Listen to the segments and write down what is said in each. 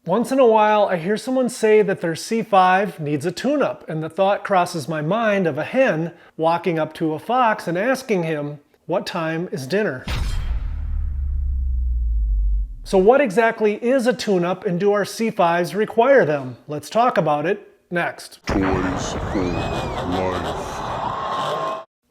Once in a while, I hear someone say that their C5 needs a tune-up, and the thought crosses my mind of a hen walking up to a fox and asking him, "What time is dinner?" So what exactly is a tune-up, and do our C5s require them? Let's talk about it next. Toys for life.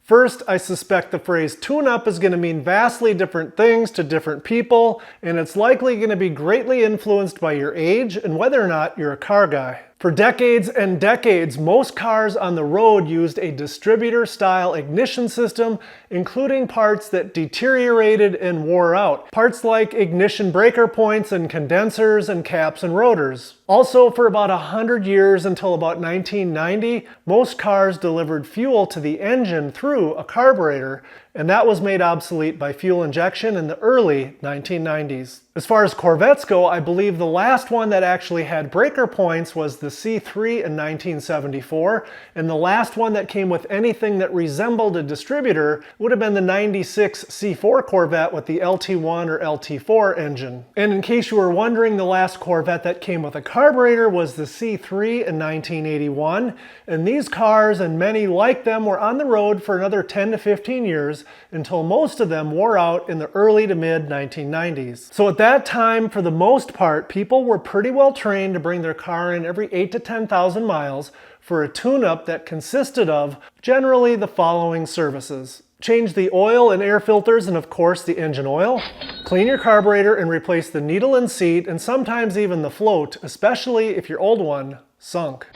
First, I suspect the phrase tune-up is going to mean vastly different things to different people, and it's likely going to be greatly influenced by your age and whether or not you're a car guy. For decades and decades, most cars on the road used a distributor-style ignition system, including parts that deteriorated and wore out. Parts like ignition breaker points and condensers and caps and rotors. Also, for about 100 years until about 1990, most cars delivered fuel to the engine through a carburetor, and that was made obsolete by fuel injection in the early 1990s. As far as Corvettes go, I believe the last one that actually had breaker points was the C3 in 1974, and the last one that came with anything that resembled a distributor would have been the 96 C4 Corvette with the LT1 or LT4 engine. And in case you were wondering, the last Corvette that came with a carburetor was the C3 in 1981, and these cars and many like them were on the road for another 10 to 15 years until most of them wore out in the early to mid 1990s. So at that time, for the most part, people were pretty well trained to bring their car in every 8 to 10,000 miles for a tune-up that consisted of generally the following services. Change the oil and air filters and of course the engine oil. Clean your carburetor and replace the needle and seat and sometimes even the float, especially if your old one sunk.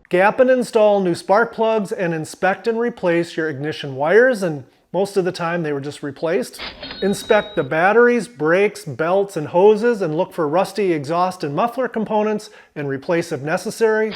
Gap and install new spark plugs and inspect and replace your ignition wires, and most of the time they were just replaced. Inspect the batteries, brakes, belts, and hoses and look for rusty exhaust and muffler components and replace if necessary.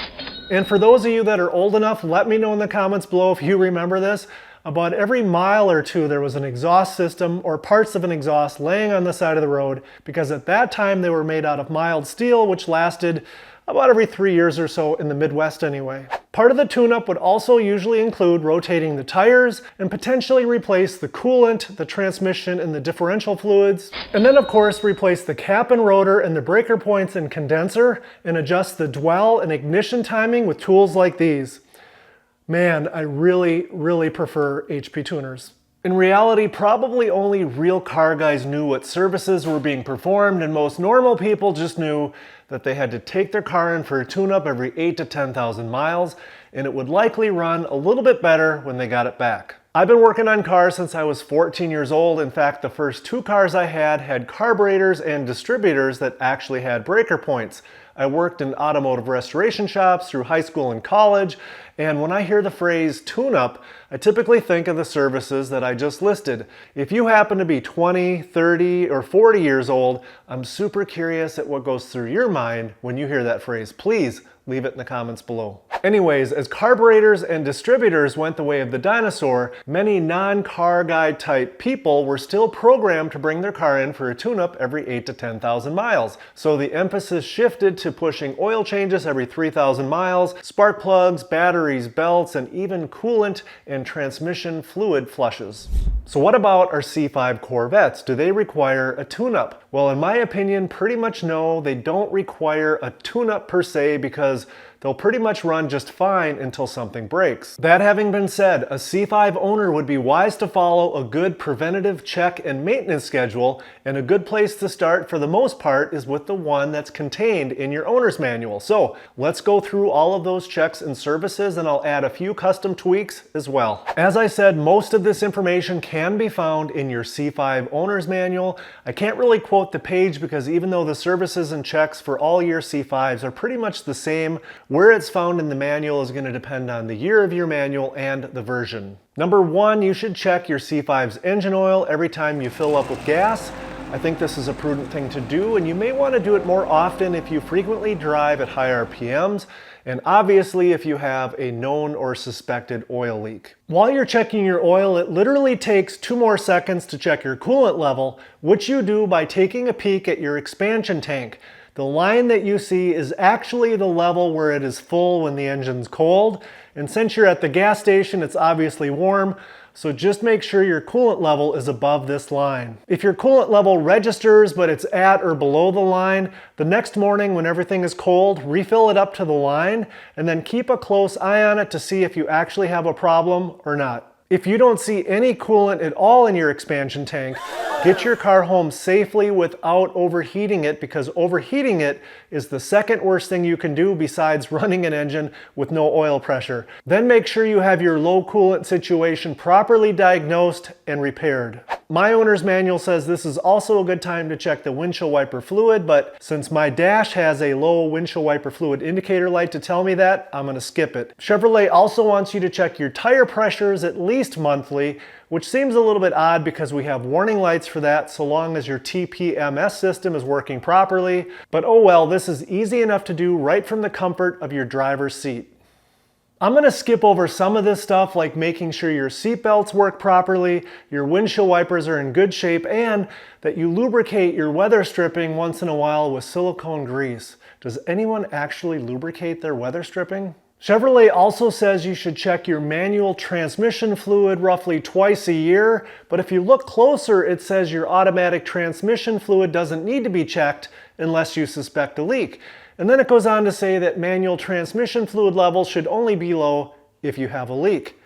And for those of you that are old enough, let me know in the comments below if you remember this. About every mile or two there was an exhaust system or parts of an exhaust laying on the side of the road, because at that time they were made out of mild steel, which lasted about every 3 years or so in the Midwest anyway. Part of the tune-up would also usually include rotating the tires and potentially replace the coolant, the transmission, and the differential fluids. And then of course replace the cap and rotor and the breaker points and condenser, and adjust the dwell and ignition timing with tools like these. Man, I really prefer HP tuners. In reality, probably only real car guys knew what services were being performed, and most normal people just knew that they had to take their car in for a tune-up every 8 to 10,000 miles, and it would likely run a little bit better when they got it back. I've been working on cars since I was 14 years old. In fact, the first 2 cars I had carburetors and distributors that actually had breaker points. I worked in automotive restoration shops through high school and college, and when I hear the phrase tune-up, I typically think of the services that I just listed. If you happen to be 20, 30, or 40 years old, I'm super curious at what goes through your mind when you hear that phrase. Please leave it in the comments below. Anyways, as carburetors and distributors went the way of the dinosaur, many non-car guy type people were still programmed to bring their car in for a tune-up every 8 to 10,000 miles. So the emphasis shifted to pushing oil changes every 3,000 miles, spark plugs, batteries, belts, and even coolant and transmission fluid flushes. So what about our C5 Corvettes? Do they require a tune-up? Well, in my opinion, pretty much no, they don't require a tune-up per se, because they'll pretty much run just fine until something breaks. That having been said, a C5 owner would be wise to follow a good preventative check and maintenance schedule, and a good place to start for the most part is with the one that's contained in your owner's manual. So let's go through all of those checks and services, and I'll add a few custom tweaks as well. As I said, most of this information can be found in your C5 owner's manual. I can't really quote the page because even though the services and checks for all your C5s are pretty much the same, where it's found in the manual is going to depend on the year of your manual and the version. Number 1, you should check your C5's engine oil every time you fill up with gas. I think this is a prudent thing to do, and you may want to do it more often if you frequently drive at high RPMs, and obviously if you have a known or suspected oil leak. While you're checking your oil, it literally takes 2 more seconds to check your coolant level, which you do by taking a peek at your expansion tank. The line that you see is actually the level where it is full when the engine's cold, and since you're at the gas station, it's obviously warm, so just make sure your coolant level is above this line. If your coolant level registers but it's at or below the line, the next morning when everything is cold, refill it up to the line and then keep a close eye on it to see if you actually have a problem or not. If you don't see any coolant at all in your expansion tank, get your car home safely without overheating it, because overheating it is the second worst thing you can do besides running an engine with no oil pressure. Then make sure you have your low coolant situation properly diagnosed and repaired. My owner's manual says this is also a good time to check the windshield wiper fluid, but since my dash has a low windshield wiper fluid indicator light to tell me that, I'm going to skip it. Chevrolet also wants you to check your tire pressures at least monthly, which seems a little bit odd because we have warning lights for that so long as your TPMS system is working properly. But oh well, this is easy enough to do right from the comfort of your driver's seat. I'm going to skip over some of this stuff, like making sure your seat belts work properly, your windshield wipers are in good shape, and that you lubricate your weather stripping once in a while with silicone grease. Does anyone actually lubricate their weather stripping? Chevrolet also says you should check your manual transmission fluid roughly twice a year, but if you look closer, it says your automatic transmission fluid doesn't need to be checked unless you suspect a leak. And then it goes on to say that manual transmission fluid levels should only be low if you have a leak.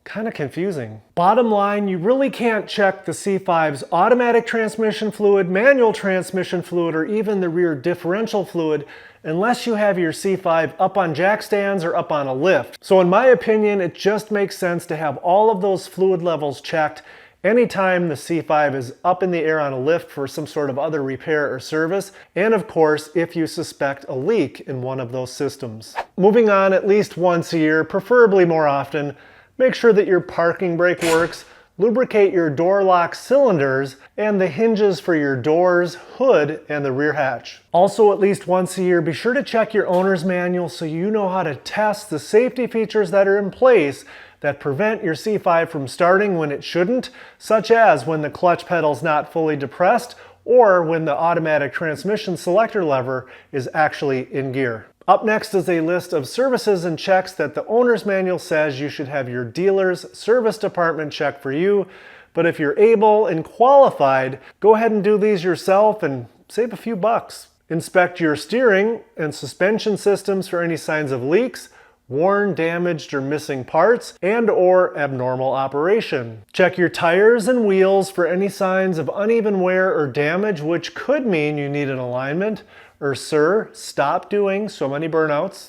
Kind of confusing. Bottom line, you really can't check the C5's automatic transmission fluid, manual transmission fluid, or even the rear differential fluid unless you have your C5 up on jack stands or up on a lift. So in my opinion, it just makes sense to have all of those fluid levels checked anytime the C5 is up in the air on a lift for some sort of other repair or service, and of course, if you suspect a leak in one of those systems. Moving on, at least once a year, preferably more often, make sure that your parking brake works, lubricate your door lock cylinders, and the hinges for your doors, hood, and the rear hatch. Also, at least once a year, be sure to check your owner's manual so you know how to test the safety features that are in place that prevent your C5 from starting when it shouldn't, such as when the clutch pedal's not fully depressed or when the automatic transmission selector lever is actually in gear. Up next is a list of services and checks that the owner's manual says you should have your dealer's service department check for you, but if you're able and qualified, go ahead and do these yourself and save a few bucks. Inspect your steering and suspension systems for any signs of leaks, worn, damaged, or missing parts, and or abnormal operation. Check your tires and wheels for any signs of uneven wear or damage, which could mean you need an alignment, or sir, stop doing so many burnouts.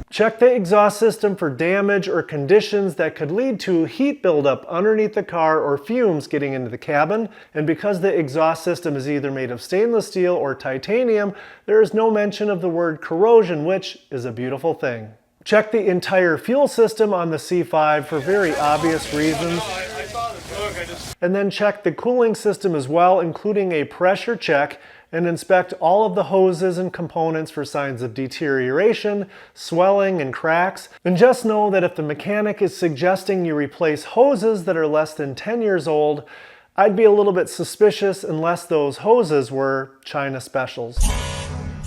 Check the exhaust system for damage or conditions that could lead to heat buildup underneath the car or fumes getting into the cabin. And because the exhaust system is either made of stainless steel or titanium, there is no mention of the word corrosion, which is a beautiful thing. Check the entire fuel system on the C5 for very obvious reasons. And then check the cooling system as well, including a pressure check, and inspect all of the hoses and components for signs of deterioration, swelling, and cracks. And just know that if the mechanic is suggesting you replace hoses that are less than 10 years old, I'd be a little bit suspicious unless those hoses were China specials.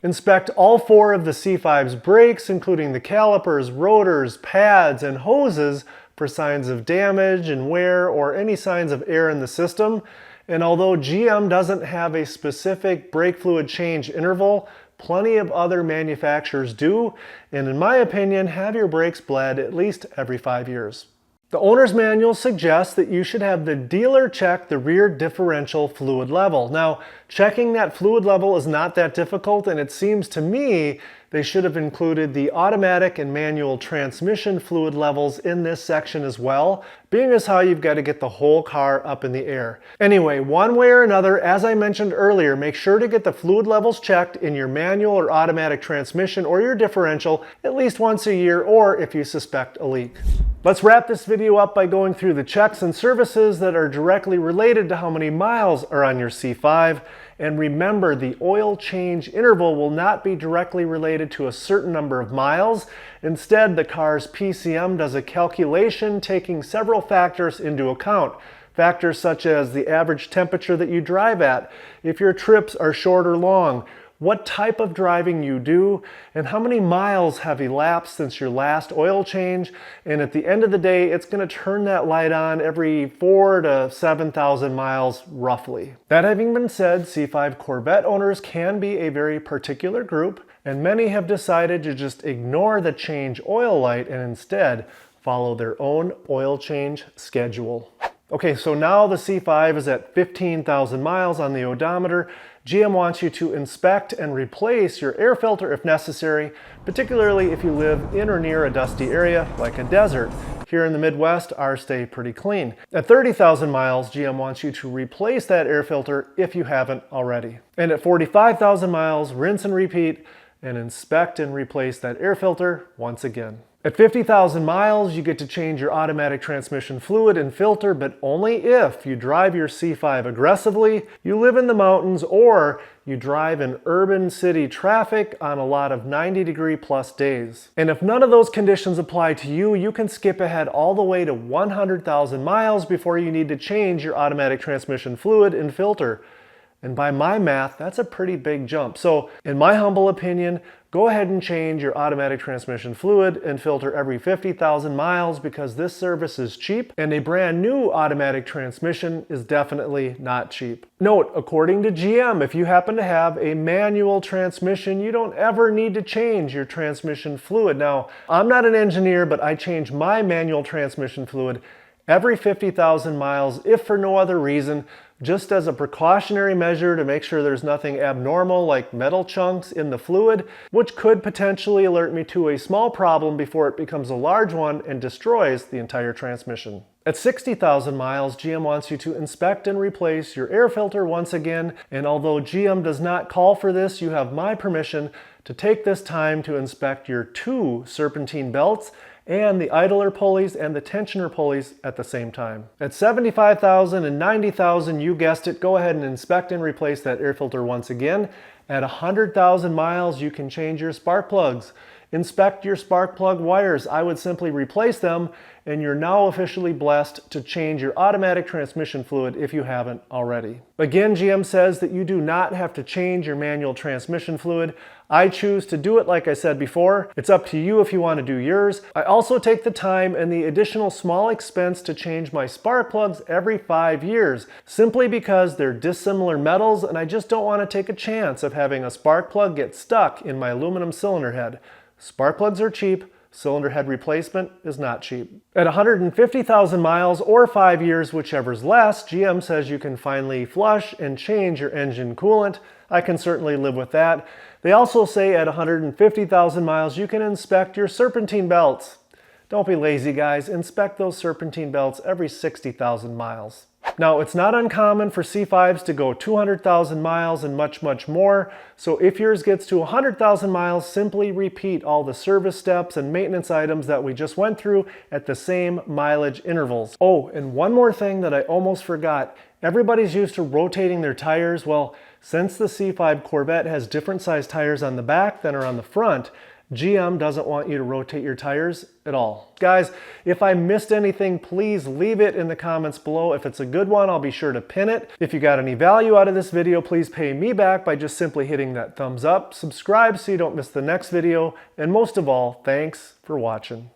Inspect all 4 of the C5's brakes, including the calipers, rotors, pads, and hoses for signs of damage and wear or any signs of air in the system. And although GM doesn't have a specific brake fluid change interval, plenty of other manufacturers do, and in my opinion, have your brakes bled at least every 5 years. The owner's manual suggests that you should have the dealer check the rear differential fluid level. Now, checking that fluid level is not that difficult, and it seems to me they should have included the automatic and manual transmission fluid levels in this section as well, being as how you've got to get the whole car up in the air. Anyway, one way or another, as I mentioned earlier, make sure to get the fluid levels checked in your manual or automatic transmission or your differential at least once a year, or if you suspect a leak. Let's wrap this video up by going through the checks and services that are directly related to how many miles are on your C5. And remember, the oil change interval will not be directly related to a certain number of miles. Instead, the car's PCM does a calculation taking several factors into account. Factors such as the average temperature that you drive at, if your trips are short or long, what type of driving you do, and how many miles have elapsed since your last oil change. And at the end of the day, it's going to turn that light on every 4,000 to 7,000 miles roughly. That having been said, C5 Corvette owners can be a very particular group, and many have decided to just ignore the change oil light and instead follow their own oil change schedule. Okay, so now the C5 is at 15,000 miles on the odometer. GM wants you to inspect and replace your air filter if necessary, particularly if you live in or near a dusty area like a desert. Here in the Midwest, ours stay pretty clean. At 30,000 miles, GM wants you to replace that air filter if you haven't already. And at 45,000 miles, rinse and repeat, and inspect and replace that air filter once again. At 50,000 miles, you get to change your automatic transmission fluid and filter, but only if you drive your C5 aggressively, you live in the mountains, or you drive in urban city traffic on a lot of 90-degree plus days. And if none of those conditions apply to you, you can skip ahead all the way to 100,000 miles before you need to change your automatic transmission fluid and filter. And by my math, that's a pretty big jump. So in my humble opinion, go ahead and change your automatic transmission fluid and filter every 50,000 miles because this service is cheap, and a brand new automatic transmission is definitely not cheap. Note, according to GM, if you happen to have a manual transmission, you don't ever need to change your transmission fluid. Now, I'm not an engineer, but I change my manual transmission fluid every 50,000 miles, if for no other reason, just as a precautionary measure to make sure there's nothing abnormal like metal chunks in the fluid, which could potentially alert me to a small problem before it becomes a large one and destroys the entire transmission. At 60,000 miles, GM wants you to inspect and replace your air filter once again, and although GM does not call for this, you have my permission to take this time to inspect your 2 serpentine belts and the idler pulleys and the tensioner pulleys at the same time. At 75,000 and 90,000, you guessed it, go ahead and inspect and replace that air filter once again. At 100,000 miles, you can change your spark plugs. Inspect your spark plug wires. I would simply replace them, and you're now officially blessed to change your automatic transmission fluid if you haven't already. Again, GM says that you do not have to change your manual transmission fluid. I choose to do it like I said before. It's up to you if you want to do yours. I also take the time and the additional small expense to change my spark plugs every 5 years, simply because they're dissimilar metals and I just don't want to take a chance of having a spark plug get stuck in my aluminum cylinder head. Spark plugs are cheap. Cylinder head replacement is not cheap. At 150,000 miles or 5 years, whichever's less, GM says you can finally flush and change your engine coolant. I can certainly live with that. They also say at 150,000 miles, you can inspect your serpentine belts. Don't be lazy, guys. Inspect those serpentine belts every 60,000 miles. Now, it's not uncommon for C5s to go 200,000 miles and much, much more. So if yours gets to 100,000 miles, simply repeat all the service steps and maintenance items that we just went through at the same mileage intervals. Oh, and one more thing that I almost forgot. Everybody's used to rotating their tires. Well, since the C5 Corvette has different size tires on the back than are on the front, GM doesn't want you to rotate your tires at all. Guys, if I missed anything, please leave it in the comments below. If it's a good one, I'll be sure to pin it. If you got any value out of this video, please pay me back by just simply hitting that thumbs up. Subscribe so you don't miss the next video. And most of all, thanks for watching.